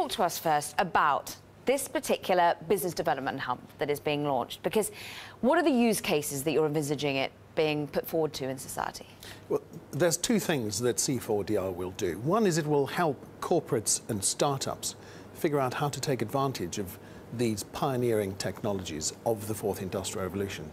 talk to us first about this particular business development hub that is being launched, because what are the use cases that you're envisaging it being put forward to in society? Well, there's two things that C4DR will do. One is it will help corporates and startups figure out how to take advantage of these pioneering technologies of the fourth industrial revolution.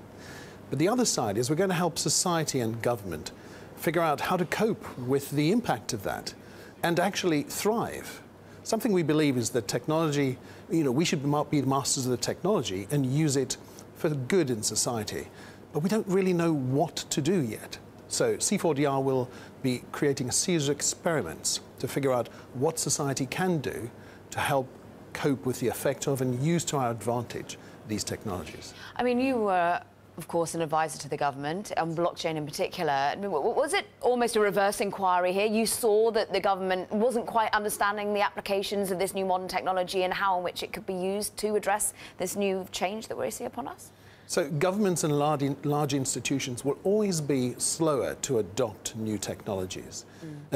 But the other side is we're going to help society and government figure out how to cope with the impact of that and actually thrive. Something we believe is that technology, we should be the masters of the technology and use it for good in society. But we don't really know what to do yet. So C4DR will be creating a series of experiments to figure out what society can do to help cope with the effect of and use to our advantage these technologies. I mean, you were, of course, an advisor to the government, on blockchain in particular. I mean, was it almost a reverse inquiry here? You saw that the government wasn't quite understanding the applications of this new modern technology and how in which it could be used to address this new change that we see upon us? So governments and large institutions will always be slower to adopt new technologies.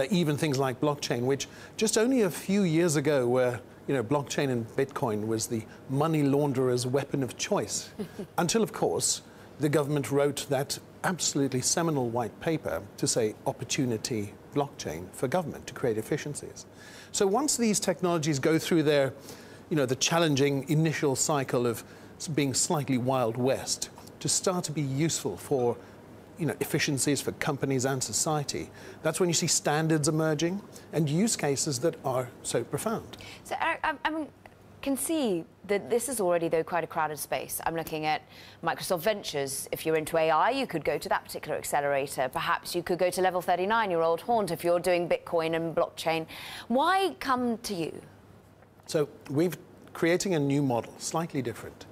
Even things like blockchain, which just only a few years ago were, blockchain and Bitcoin was the money launderer's weapon of choice. Until, of course, the government wrote that absolutely seminal white paper to say opportunity blockchain for government to create efficiencies. So once these technologies go through their, the challenging initial cycle of being slightly Wild West, to start to be useful for efficiencies for companies and society, that's when you see standards emerging and use cases that are so profound. So Eric, I can see that this is already, though, quite a crowded space. I'm looking at Microsoft Ventures. If you're into AI, you could go to that particular accelerator. Perhaps you could go to Level 39, your old haunt, if you're doing Bitcoin and blockchain. Why come to you? So we're creating a new model, slightly different.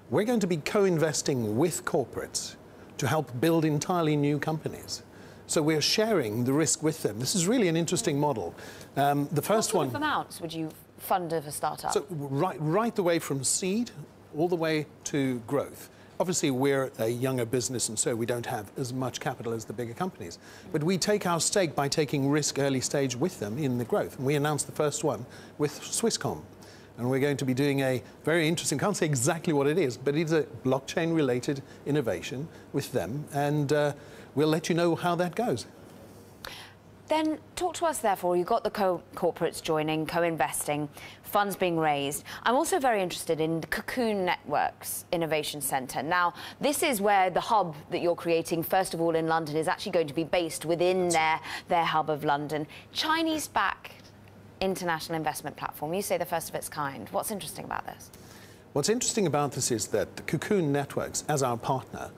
We're going to be co-investing with corporates to help build entirely new companies. So we're sharing the risk with them. This is really an interesting model. The first one... What sort of amounts would you fund of a startup? So right the way from seed all the way to growth. Obviously, we're a younger business, and so we don't have as much capital as the bigger companies. But we take our stake by taking risk early stage with them in the growth. And we announced the first one with Swisscom. And we're going to be doing a very interesting, can't say exactly what it is, but it's a blockchain-related innovation with them, and we'll let you know how that goes. Then talk to us, therefore. You've got the corporates joining, co-investing, funds being raised. I'm also very interested in the Cocoon Networks Innovation Centre. Now, this is where the hub that you're creating, first of all in London, is actually going to be based within their hub of London. Chinese-backed international investment platform. You say the first of its kind. What's interesting about this? What's interesting about this is that Cocoon Networks, as our partner,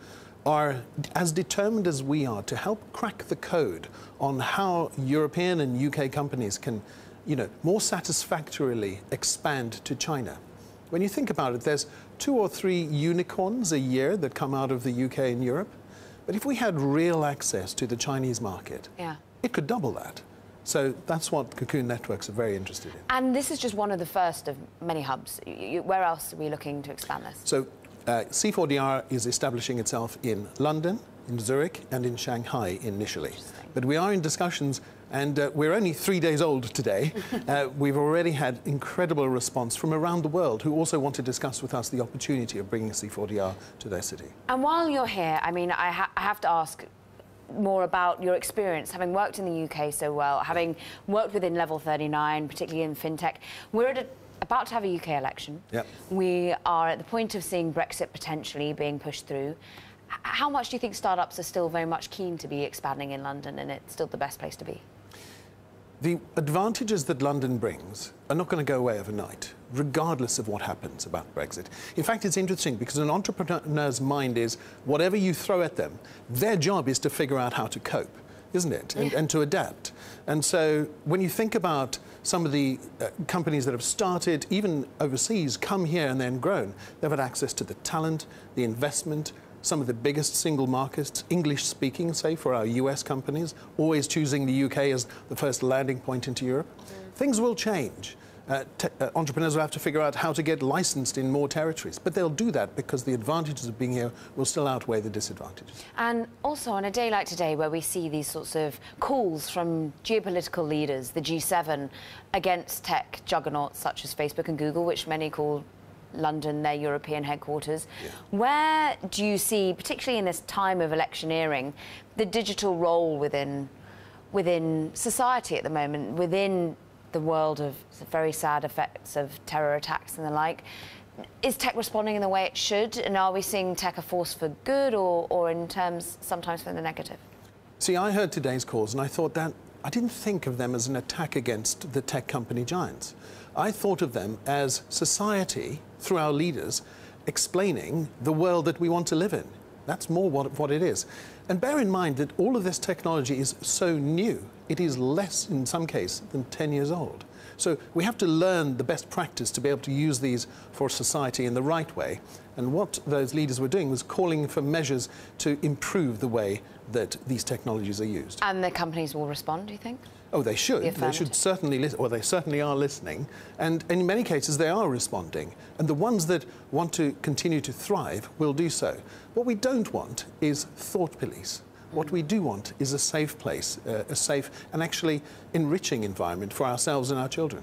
are as determined as we are to help crack the code on how European and UK companies can, more satisfactorily expand to China. When you think about it, there's 2 or 3 unicorns a year that come out of the UK and Europe. But if we had real access to the Chinese market, it could double that. So that's what Cocoon Networks are very interested in. And this is just one of the first of many hubs. Where else are we looking to expand this? So C4DR is establishing itself in London, in Zurich, and in Shanghai initially. But we are in discussions, and we're only 3 days old today. We've already had incredible response from around the world who also want to discuss with us the opportunity of bringing C4DR to their city. And while you're here, I mean, I have to ask more about your experience, having worked in the UK so well, having worked within Level 39, particularly in fintech. We're about to have a UK election. Yep. We are at the point of seeing Brexit potentially being pushed through. How much do you think startups are still very much keen to be expanding in London, and it's still the best place to be? The advantages that London brings are not going to go away overnight, regardless of what happens about Brexit. In fact, it's interesting because an entrepreneur's mind is whatever you throw at them, their job is to figure out how to cope, isn't it? And to adapt. And so when you think about some of the companies that have started, even overseas, come here and then grown, they've had access to the talent, the investment, some of the biggest single markets, English-speaking, say, for our US companies, always choosing the UK as the first landing point into Europe. Things will change. Entrepreneurs will have to figure out how to get licensed in more territories. But they'll do that because the advantages of being here will still outweigh the disadvantages. And also on a day like today, where we see these sorts of calls from geopolitical leaders, the G7, against tech juggernauts such as Facebook and Google, which many call London their European headquarters. Yeah. Where do you see, particularly in this time of electioneering, the digital role within society at the moment, within the world of very sad effects of terror attacks and the like? Is tech responding in the way it should? And are we seeing tech a force for good or in terms sometimes for the negative? See, I heard today's calls and I thought that I didn't think of them as an attack against the tech company giants. I thought of them as society, through our leaders, explaining the world that we want to live in. That's more what it is. And bear in mind that all of this technology is so new. It is less, in some cases, than 10 years old. So we have to learn the best practice to be able to use these for society in the right way. And what those leaders were doing was calling for measures to improve the way that these technologies are used. And the companies will respond, do you think? Oh, they should. They should certainly listen. Well, they certainly are listening. And in many cases, they are responding. And the ones that want to continue to thrive will do so. What we don't want is thought police. What we do want is a safe place, a safe and actually enriching environment for ourselves and our children.